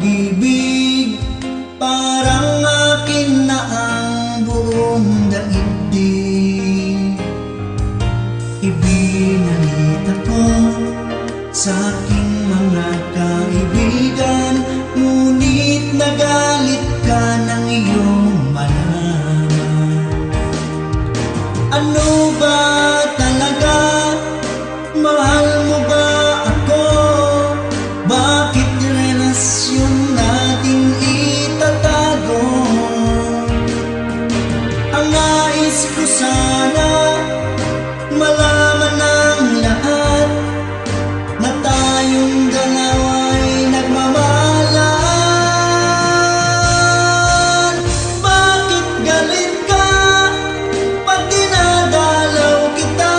pag-ibig, parang akin na ang buong daigdig. Ibinalit ako sa aking mga kaibigan, ngunit nagalit ka ng iyong malaman. Ano ba talaga? Mahal mo ba ako? Bakit relasyon natin itatago? Ang nais ko sana malaman ng lahat na tayong dalawa'y nagmamahalan. Bakit galit ka pag dinadalaw kita?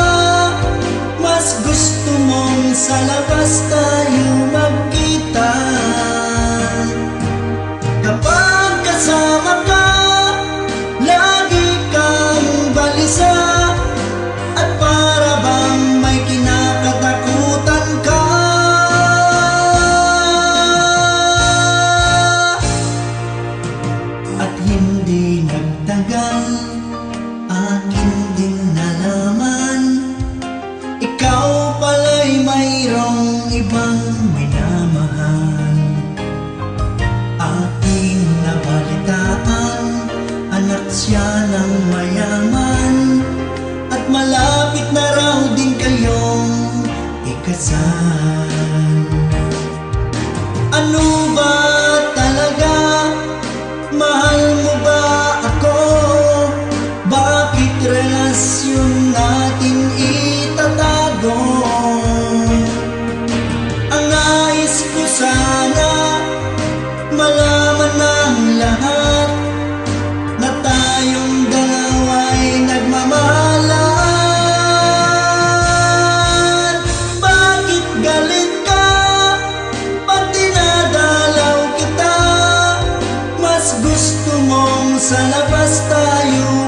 Mas gusto mong sa labas tayo magkita. Kapag kasama ka, lagi kang balisa, at para bang may kinakatakutan ka. At hindi nagtagal, akin din nalaman, ikaw pala'y mayroong ibang minamahal. Aking nabalitaan, anak siya ng mayaman, at malapit na raw din kayong ikasal. Ano ba talaga? Mahal mo ba ako? Bakit relasyon natin itatago? Ang nais ko sana malaman ng lahat na tayong dalawa'y nagmamahalan. Bakit galit ka pag dinadalaw kita? Mas gusto mong sa labas tayo